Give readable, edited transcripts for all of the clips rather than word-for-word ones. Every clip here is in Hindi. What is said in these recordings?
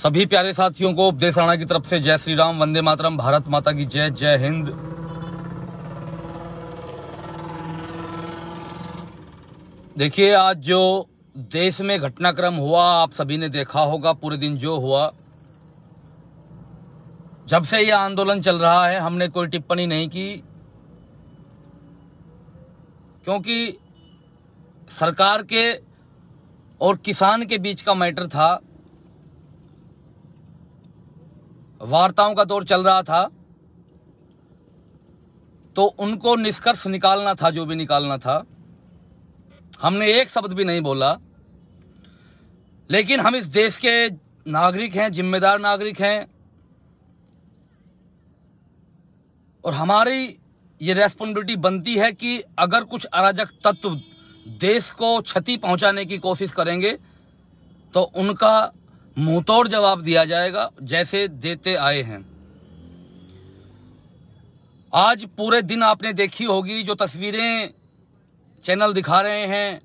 सभी प्यारे साथियों को उपदेश राणा की तरफ से जय श्री राम, वंदे मातरम, भारत माता की जय, जय हिंद। देखिए, आज जो देश में घटनाक्रम हुआ आप सभी ने देखा होगा। पूरे दिन जो हुआ, जब से यह आंदोलन चल रहा है हमने कोई टिप्पणी नहीं की, क्योंकि सरकार के और किसान के बीच का मैटर था। वार्ताओं का दौर चल रहा था, तो उनको निष्कर्ष निकालना था, जो भी निकालना था। हमने एक शब्द भी नहीं बोला, लेकिन हम इस देश के नागरिक हैं, जिम्मेदार नागरिक हैं, और हमारी ये रेस्पॉन्सिबिलिटी बनती है कि अगर कुछ अराजक तत्व देश को क्षति पहुंचाने की कोशिश करेंगे तो उनका मुंहतोड़ जवाब दिया जाएगा, जैसे देते आए हैं। आज पूरे दिन आपने देखी होगी, जो तस्वीरें चैनल दिखा रहे हैं,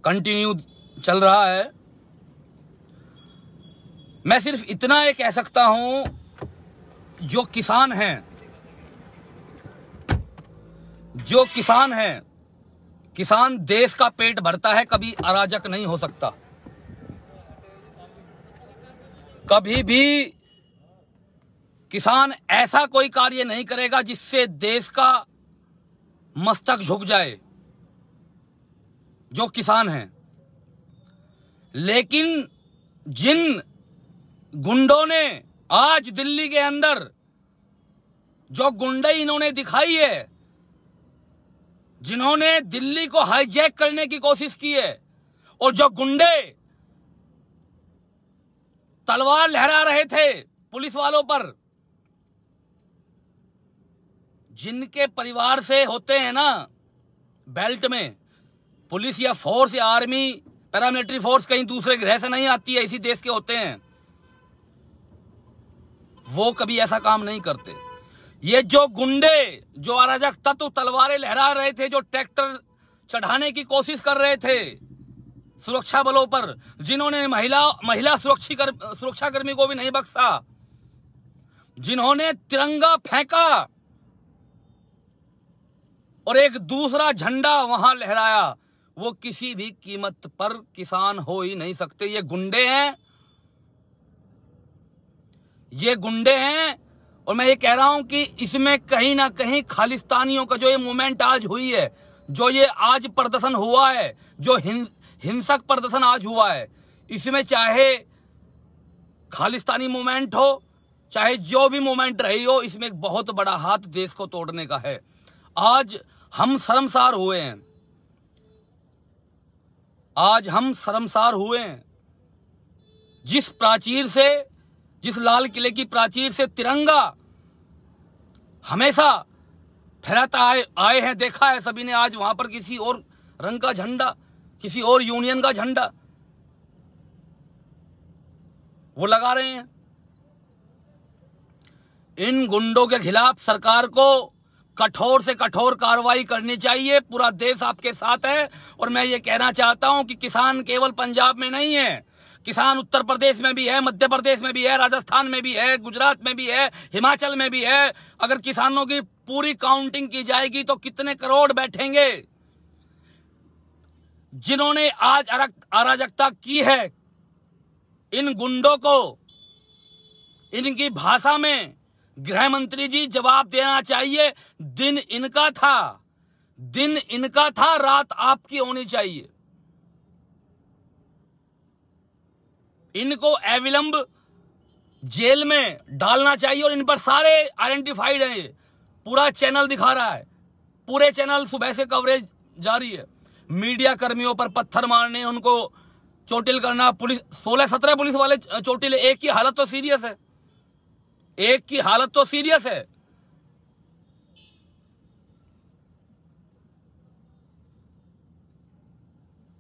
कंटिन्यू चल रहा है। मैं सिर्फ इतना ये कह सकता हूं, जो किसान हैं, किसान देश का पेट भरता है, कभी अराजक नहीं हो सकता। कभी भी किसान ऐसा कोई कार्य नहीं करेगा जिससे देश का मस्तक झुक जाए, जो किसान हैं। लेकिन जिन गुंडों ने आज दिल्ली के अंदर जो गुंडई इन्होंने दिखाई है, जिन्होंने दिल्ली को हाईजैक करने की कोशिश की है, और जो गुंडे तलवार लहरा रहे थे पुलिस वालों पर, जिनके परिवार से होते हैं ना बेल्ट में, पुलिस या फोर्स या आर्मी, पैरामिलिट्री फोर्स कहीं दूसरे ग्रह से नहीं आती है, इसी देश के होते हैं, वो कभी ऐसा काम नहीं करते। ये जो गुंडे, जो अराजक तत्व तलवारें लहरा रहे थे, जो ट्रैक्टर चढ़ाने की कोशिश कर रहे थे सुरक्षा बलों पर, जिन्होंने महिला सुरक्षा कर्मी को भी नहीं बख्शा, जिन्होंने तिरंगा फेंका और एक दूसरा झंडा वहां लहराया, वो किसी भी कीमत पर किसान हो ही नहीं सकते। ये गुंडे हैं, ये गुंडे हैं। और मैं ये कह रहा हूं कि इसमें कहीं ना कहीं खालिस्तानियों का जो ये मूवमेंट आज हुई है, जो ये आज प्रदर्शन हुआ है, जो हिंसक प्रदर्शन आज हुआ है, इसमें चाहे खालिस्तानी मूवमेंट हो, चाहे जो भी मूवमेंट रही हो, इसमें एक बहुत बड़ा हाथ देश को तोड़ने का है। आज हम शर्मसार हुए हैं, आज हम शर्मसार हुए हैं। जिस लाल किले की प्राचीर से तिरंगा हमेशा फहराता आए हैं, देखा है सभी ने, आज वहां पर किसी और रंग का झंडा, किसी और यूनियन का झंडा वो लगा रहे हैं। इन गुंडों के खिलाफ सरकार को कठोर से कठोर कार्रवाई करनी चाहिए। पूरा देश आपके साथ है। और मैं ये कहना चाहता हूं कि किसान केवल पंजाब में नहीं है, किसान उत्तर प्रदेश में भी है, मध्य प्रदेश में भी है, राजस्थान में भी है, गुजरात में भी है, हिमाचल में भी है। अगर किसानों की पूरी काउंटिंग की जाएगी तो कितने करोड़ बैठेंगे। जिन्होंने आज अराजकता की है, इन गुंडों को इनकी भाषा में गृह मंत्री जी जवाब देना चाहिए। दिन इनका था, रात आपकी होनी चाहिए। इनको अविलंब जेल में डालना चाहिए, और इन पर सारे आइडेंटिफाइड हैं। पूरा चैनल दिखा रहा है, पूरे चैनल सुबह से कवरेज जारी है। मीडिया कर्मियों पर पत्थर मारने, उनको चोटिल करना, पुलिस 16-17 पुलिस वाले चोटिल। एक की हालत तो सीरियस है,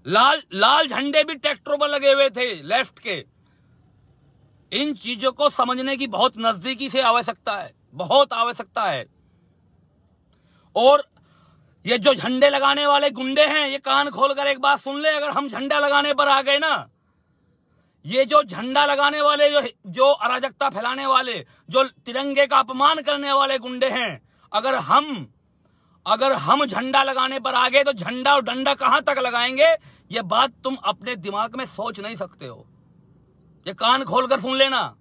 लाल झंडे भी ट्रैक्टरों पर लगे हुए थे लेफ्ट के। इन चीजों को समझने की बहुत नजदीकी से आवश्यकता है, बहुत आवश्यकता है। और ये जो झंडे लगाने वाले गुंडे हैं, ये कान खोलकर एक बात सुन ले। अगर हम झंडा लगाने पर आ गए ना, ये जो झंडा लगाने वाले, जो अराजकता फैलाने वाले, जो तिरंगे का अपमान करने वाले गुंडे हैं, अगर हम झंडा लगाने पर आ गए तो झंडा और डंडा कहां तक लगाएंगे, ये बात तुम अपने दिमाग में सोच नहीं सकते हो। ये कान खोलकर सुन लेना।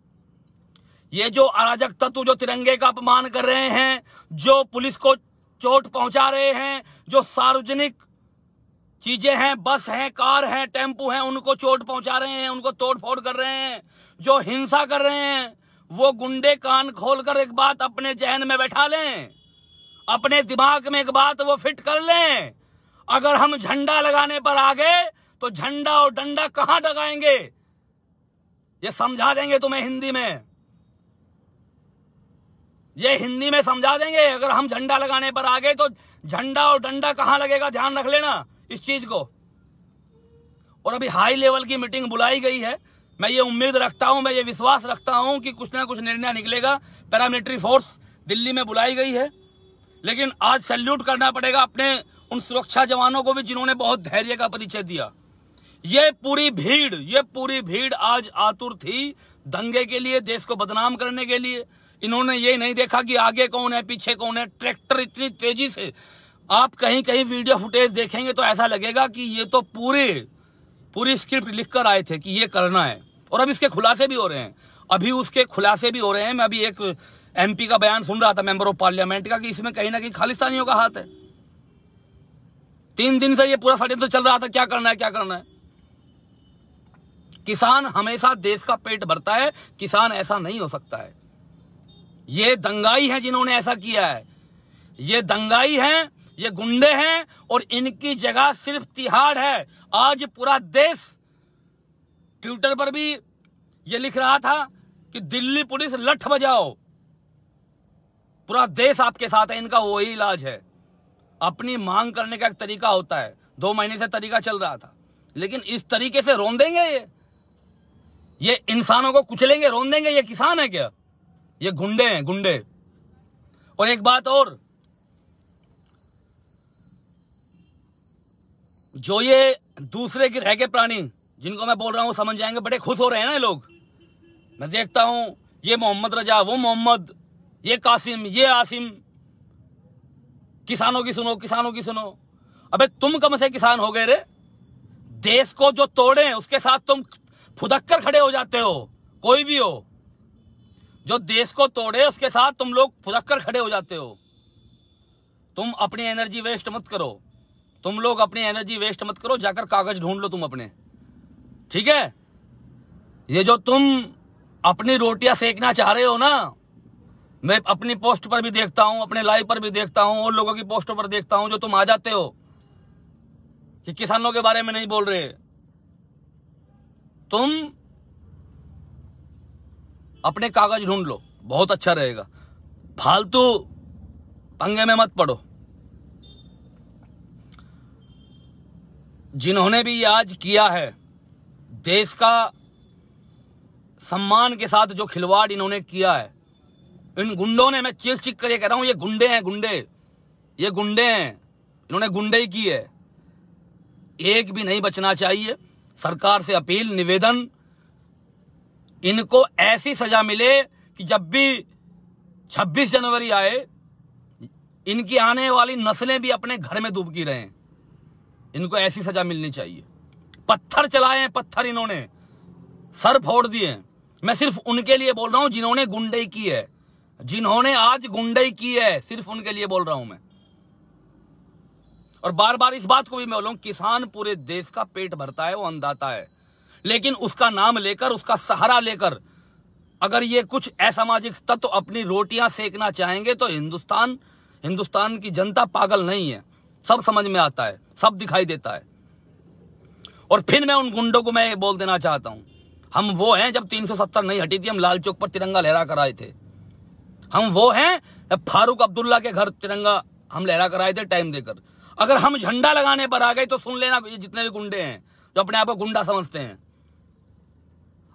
ये जो अराजक तत्व जो तिरंगे का अपमान कर रहे हैं, जो पुलिस को चोट पहुंचा रहे हैं, जो सार्वजनिक चीजें हैं, बस हैं, कार हैं, टेम्पू हैं, उनको चोट पहुंचा रहे हैं, उनको तोड़फोड़ कर रहे हैं, जो हिंसा कर रहे हैं, वो गुंडे कान खोलकर एक बात अपने जहन में बैठा लें, अपने दिमाग में एक बात वो फिट कर लें। अगर हम झंडा लगाने पर आ गए तो झंडा और डंडा कहां लगाएंगे, ये समझा देंगे तुम्हें हिंदी में, ये हिंदी में समझा देंगे। अगर हम झंडा लगाने पर आ गए तो झंडा और डंडा कहां लगेगा, ध्यान रख लेना इस चीज को। और अभी हाई लेवल की मीटिंग बुलाई गई है। मैं ये उम्मीद रखता हूं, मैं ये विश्वास रखता हूं कि कुछ ना कुछ निर्णय निकलेगा। पैरामिलिट्री फोर्स दिल्ली में बुलाई गई है, लेकिन आज सैल्यूट करना पड़ेगा अपने उन सुरक्षा जवानों को भी जिन्होंने बहुत धैर्य का परिचय दिया। ये पूरी भीड़ आज आतुर थी दंगे के लिए, देश को बदनाम करने के लिए। इन्होंने ये नहीं देखा कि आगे कौन है, पीछे कौन है। ट्रैक्टर इतनी तेजी से, आप कहीं कहीं वीडियो फुटेज देखेंगे तो ऐसा लगेगा कि ये तो पूरी स्क्रिप्ट लिख कर आए थे कि ये करना है। और अब इसके खुलासे भी हो रहे हैं, अभी उसके खुलासे भी हो रहे हैं। मैं अभी एक MP का बयान सुन रहा था, मेंबर ऑफ पार्लियामेंट का, कि इसमें कहीं ना कहीं खालिस्तानियों का हाथ है। 3 दिन से ये पूरा षड्यंत्र चल रहा था, क्या करना है। किसान हमेशा देश का पेट भरता है, किसान ऐसा नहीं हो सकता है। ये दंगाई हैं जिन्होंने ऐसा किया है, ये दंगाई हैं, ये गुंडे हैं, और इनकी जगह सिर्फ तिहाड़ है। आज पूरा देश, ट्विटर पर भी ये लिख रहा था कि दिल्ली पुलिस लठ बजाओ, पूरा देश आपके साथ है। इनका वही इलाज है। अपनी मांग करने का एक तरीका होता है, 2 महीने से तरीका चल रहा था, लेकिन इस तरीके से रौंदेंगे ये इंसानों को कुचलेंगे, रौंदेंगे। ये किसान है क्या, ये गुंडे हैं, गुंडे। और एक बात और, जो ये दूसरे गिरह के प्राणी जिनको मैं बोल रहा हूं समझ जाएंगे, बड़े खुश हो रहे हैं ना ये लोग। मैं देखता हूं ये मोहम्मद रजा, वो मोहम्मद, ये कासिम, ये आसिम, किसानों की सुनो। अबे तुम कम से किसान हो गए रे। देश को जो तोड़े उसके साथ तुम फुदक कर खड़े हो जाते हो। कोई भी हो, जो देश को तोड़े उसके साथ तुम लोग फुदक कर खड़े हो जाते हो। तुम अपनी एनर्जी वेस्ट मत करो, तुम लोग अपनी एनर्जी वेस्ट मत करो, जाकर कागज ढूंढ लो तुम अपने, ठीक है। ये जो तुम अपनी रोटियां सेकना चाह रहे हो ना, मैं अपनी पोस्ट पर भी देखता हूं, अपने लाइव पर भी देखता हूं, और लोगों की पोस्टों पर देखता हूं, जो तुम आ जाते हो कि किसानों के बारे में नहीं बोल रहे। तुम अपने कागज ढूंढ लो, बहुत अच्छा रहेगा। फालतू पंगे में मत पड़ो। जिन्होंने भी आज किया है, देश का सम्मान के साथ जो खिलवाड़ इन्होंने किया है, इन गुंडों ने, मैं चीख चीख कर ये कह रहा हूं, ये गुंडे हैं, ये गुंडे हैं, इन्होंने गुंडे की है। एक भी नहीं बचना चाहिए। सरकार से अपील, निवेदन, इनको ऐसी सजा मिले कि जब भी 26 जनवरी आए, इनकी आने वाली नस्लें भी अपने घर में डूबकी रहें। इनको ऐसी सजा मिलनी चाहिए। पत्थर चलाए हैं, पत्थर इन्होंने, सर फोड़ दिए। मैं सिर्फ उनके लिए बोल रहा हूं जिन्होंने गुंडई की है, जिन्होंने आज गुंडई की है, सिर्फ उनके लिए बोल रहा हूं मैं। और बार बार इस बात को भी मैं बोल रहा हूं, किसान पूरे देश का पेट भरता है, वो अन्नदाता है, लेकिन उसका नाम लेकर, उसका सहारा लेकर अगर ये कुछ असामाजिक तत्व अपनी रोटियां सेकना चाहेंगे तो हिंदुस्तान की जनता पागल नहीं है। सब समझ में आता है, सब दिखाई देता है। और फिर मैं उन गुंडों को मैं बोल देना चाहता हूं, हम वो हैं जब 370 नहीं हटी थी, हम लाल चौक पर तिरंगा लहरा कर आए थे। हम वो हैं जब फारूक अब्दुल्ला के घर तिरंगा हम लहरा कर आए थे टाइम देकर। अगर हम झंडा लगाने पर आ गए तो सुन लेना, ये जितने भी गुंडे हैं जो अपने आप को गुंडा समझते हैं,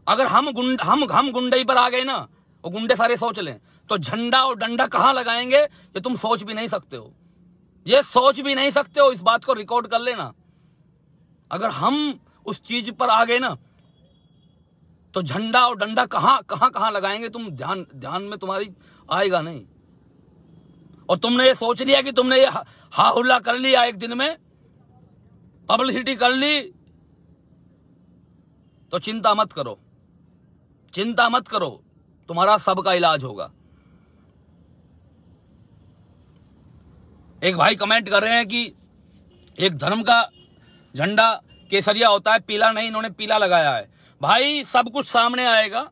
अगर हम गुंडई पर आ गए ना, वो गुंडे सारे सोच लें, तो झंडा और डंडा कहां लगाएंगे ये तुम सोच भी नहीं सकते हो। ये सोच भी नहीं सकते हो, इस बात को रिकॉर्ड कर लेना। अगर हम उस चीज पर आ गए ना, तो झंडा और डंडा कहां लगाएंगे तुम, ध्यान में तुम्हारी आएगा नहीं। और तुमने ये सोच लिया कि तुमने ये हा हुल्ला कर लिया, एक दिन में पब्लिसिटी कर ली, तो चिंता मत करो, चिंता मत करो, तुम्हारा सबका इलाज होगा। एक भाई कमेंट कर रहे हैं कि एक धर्म का झंडा केसरिया होता है, पीला नहीं, इन्होंने पीला लगाया है। भाई सब कुछ सामने आएगा,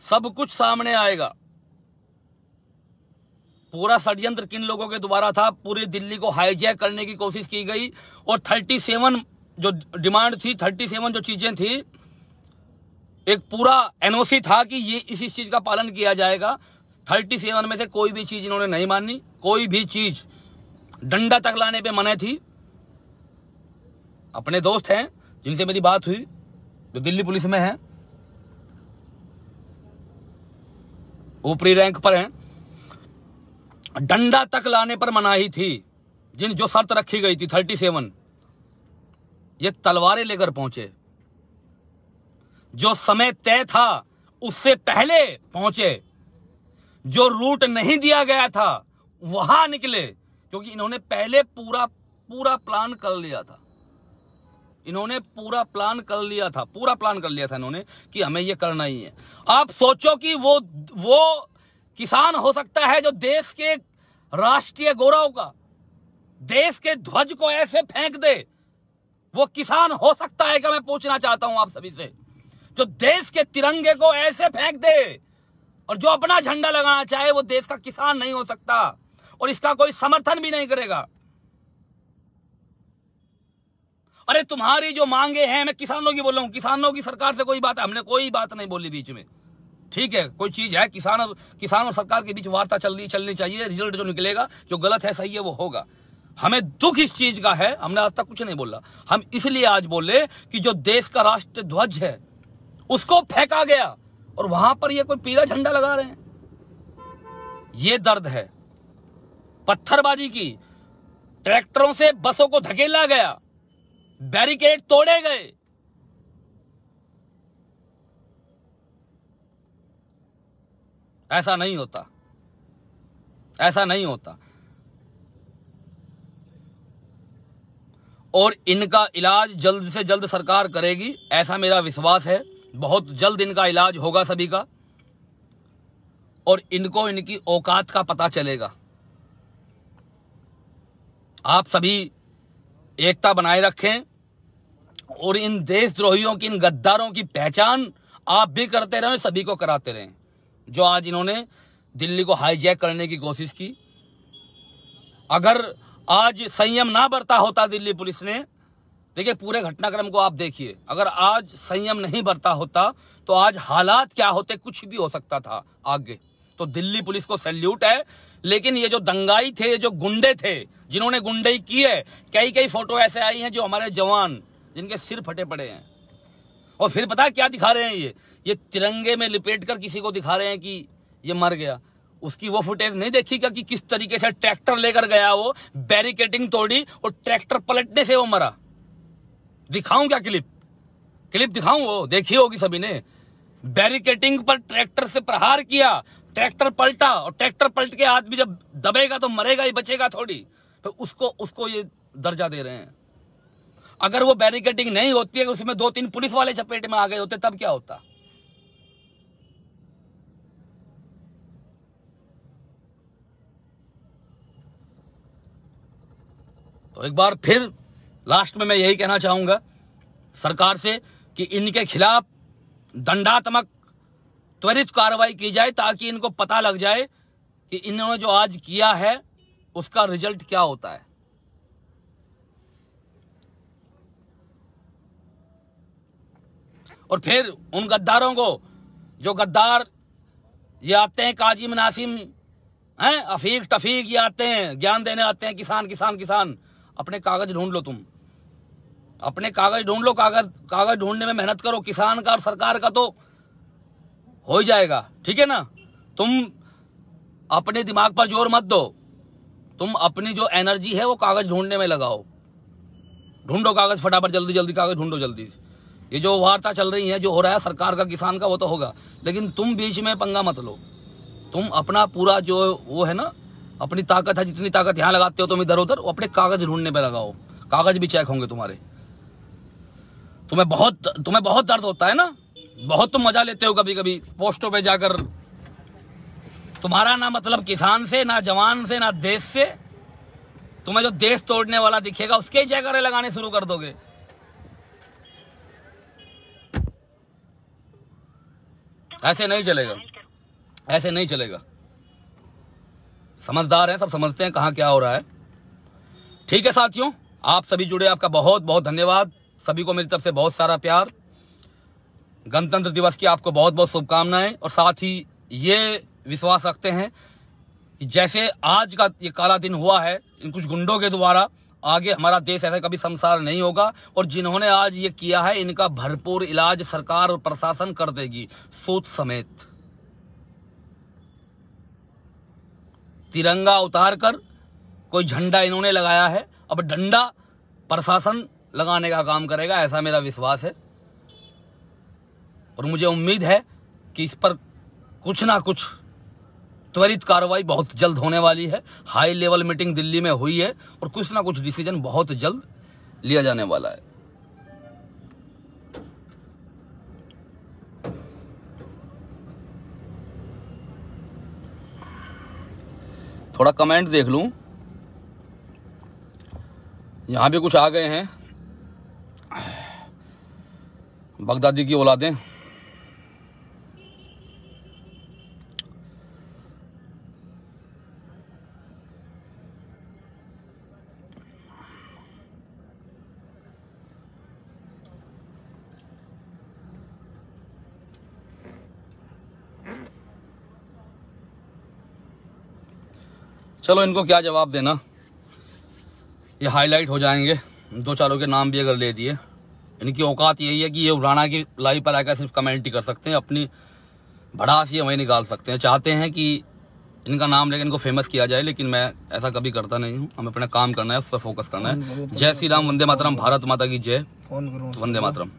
सब कुछ सामने आएगा। पूरा षड्यंत्र किन लोगों के द्वारा था, पूरी दिल्ली को हाईजैक करने की कोशिश की गई, और 37 जो डिमांड थी, 37 जो चीजें थी, एक पूरा एनओसी था कि ये इसी चीज का पालन किया जाएगा। 37 में से कोई भी चीज इन्होंने नहीं मानी, कोई भी चीज, डंडा तक लाने पे मने थी। अपने दोस्त हैं जिनसे मेरी बात हुई, जो दिल्ली पुलिस में हैं, ऊपरी रैंक पर हैं, डंडा तक लाने पर मनाही थी। जो शर्त रखी गई थी 37, ये तलवारें लेकर पहुंचे। जो समय तय था उससे पहले पहुंचे, जो रूट नहीं दिया गया था वहां निकले, क्योंकि इन्होंने पहले पूरा प्लान कर लिया था। इन्होंने पूरा प्लान कर लिया था इन्होंने कि हमें ये करना ही है। आप सोचो कि वो किसान हो सकता है जो देश के राष्ट्रीय गौरव का, देश के ध्वज को ऐसे फेंक दे, वो किसान हो सकता है क्या? मैं पूछना चाहता हूं आप सभी से, जो देश के तिरंगे को ऐसे फेंक दे और जो अपना झंडा लगाना चाहे, वो देश का किसान नहीं हो सकता, और इसका कोई समर्थन भी नहीं करेगा। अरे तुम्हारी जो मांगे हैं, मैं किसानों की बोल रहा हूं, किसानों की सरकार से कोई बात है, हमने कोई बात नहीं बोली बीच में, ठीक है? कोई चीज है, किसान और सरकार के बीच वार्ता चलनी चाहिए, रिजल्ट जो निकलेगा, जो गलत है सही है वो होगा। हमें दुख इस चीज का है, हमने आज तक कुछ नहीं बोला, हम इसलिए आज बोले कि जो देश का राष्ट्र ध्वज है उसको फेंका गया और वहां पर ये कोई पीला झंडा लगा रहे हैं। ये दर्द है। पत्थरबाजी की, ट्रैक्टरों से बसों को धकेला गया, बैरिकेड तोड़े गए। ऐसा नहीं होता, ऐसा नहीं होता। और इनका इलाज जल्द से जल्द सरकार करेगी, ऐसा मेरा विश्वास है। बहुत जल्द इनका इलाज होगा सभी का, और इनको इनकी औकात का पता चलेगा। आप सभी एकता बनाए रखें, और इन देशद्रोहियों की, इन गद्दारों की पहचान आप भी करते रहें, सभी को कराते रहें। जो आज इन्होंने दिल्ली को हाईजैक करने की कोशिश की, अगर आज संयम ना बरता होता दिल्ली पुलिस ने, देखिए पूरे घटनाक्रम को आप देखिए, अगर आज संयम नहीं बरता होता तो आज हालात क्या होते, कुछ भी हो सकता था आगे। तो दिल्ली पुलिस को सैल्यूट है। लेकिन ये जो दंगाई थे, जो गुंडे थे, जिन्होंने गुंडई की है, कई फोटो ऐसे आई हैं जो हमारे जवान, जिनके सिर फटे पड़े हैं, और फिर पता है क्या दिखा रहे हैं, ये तिरंगे में लिपेट कर किसी को दिखा रहे हैं कि ये मर गया। उसकी वो फुटेज नहीं देखी क्या कि किस तरीके से ट्रैक्टर लेकर गया, वो बैरिकेडिंग तोड़ी और ट्रैक्टर पलटने से वो मरा। दिखाऊं क्या क्लिप दिखाऊं? वो देखी होगी सभी ने। बैरिकेडिंग पर ट्रैक्टर से प्रहार किया, ट्रैक्टर पलटा, और ट्रैक्टर पलट के आदमी जब दबेगा तो मरेगा ही, बचेगा थोड़ी। तो उसको ये दर्जा दे रहे हैं। अगर वो बैरिकेडिंग नहीं होती है, उसमें 2-3 पुलिस वाले चपेट में आ गए होते, तब क्या होता? तो एक बार फिर लास्ट में मैं यही कहना चाहूंगा सरकार से कि इनके खिलाफ दंडात्मक त्वरित कार्रवाई की जाए, ताकि इनको पता लग जाए कि इन्होंने जो आज किया है उसका रिजल्ट क्या होता है। और फिर उन गद्दारों को, जो गद्दार ये आते हैं, काजिम नासिम हैं, अफीक टफीक ये आते हैं, ज्ञान देने आते हैं, किसान किसान किसान। अपने कागज ढूंढ लो, तुम अपने कागज ढूंढ लो, कागज ढूंढने में मेहनत करो। किसान का और सरकार का तो हो ही जाएगा, ठीक है ना? तुम अपने दिमाग पर जोर मत दो, तुम अपनी जो एनर्जी है वो कागज ढूंढने में लगाओ। ढूंढो कागज फटाफट, जल्दी जल्दी कागज ढूंढो जल्दी। ये जो वार्ता चल रही है, जो हो रहा है सरकार का किसान का, वो तो होगा, लेकिन तुम बीच में पंगा मत लो। तुम अपना पूरा जो वो है ना, अपनी ताकत है, जितनी ताकत यहाँ लगाते हो तुम इधर उधर, अपने कागज ढूंढने पे लगाओ, कागज भी चेक होंगे तुम्हारे। तुम्हें बहुत दर्द होता है ना, बहुत तुम मजा लेते हो कभी कभी पोस्टों पे जाकर। तुम्हारा ना मतलब किसान से, ना जवान से, ना देश से। तुम्हें जो देश तोड़ने वाला दिखेगा उसके ही जयकारे लगाने शुरू कर दोगे। ऐसे नहीं चलेगा, ऐसे नहीं चलेगा। समझदार हैं, सब समझते हैं कहां क्या हो रहा है। ठीक है साथियों, आप सभी जुड़े, आपका बहुत बहुत धन्यवाद। सभी को मेरी तरफ से बहुत सारा प्यार। गणतंत्र दिवस की आपको बहुत बहुत शुभकामनाएं। और साथ ही ये विश्वास रखते हैं कि जैसे आज का ये काला दिन हुआ है इन कुछ गुंडों के द्वारा, आगे हमारा देश ऐसा कभी शमशान नहीं होगा। और जिन्होंने आज ये किया है इनका भरपूर इलाज सरकार और प्रशासन कर देगी, सूद समेत। तिरंगा उतार कर कोई झंडा इन्होंने लगाया है, अब डंडा प्रशासन लगाने का काम करेगा, ऐसा मेरा विश्वास है। और मुझे उम्मीद है कि इस पर कुछ ना कुछ त्वरित कार्रवाई बहुत जल्द होने वाली है। हाई लेवल मीटिंग दिल्ली में हुई है और कुछ ना कुछ डिसीजन बहुत जल्द लिया जाने वाला है। थोड़ा कमेंट देख लूं, यहां भी कुछ आ गए हैं। बगदादी की औलादें, चलो इनको क्या जवाब देना, ये हाईलाइट हो जाएंगे। दो चारों के नाम भी अगर ले दिए, इनकी औकात यही है कि ये राणा की लाइव पर आकर सिर्फ कमेंट ही कर सकते हैं, अपनी भड़ास ये वहीं निकाल सकते हैं। चाहते हैं कि इनका नाम लेकर इनको फेमस किया जाए, लेकिन मैं ऐसा कभी करता नहीं हूँ। हमें अपना काम करना है, उस पर फोकस करना है। जय श्री राम, वंदे मातरम, भारत माता की जय, वंदे मातरम।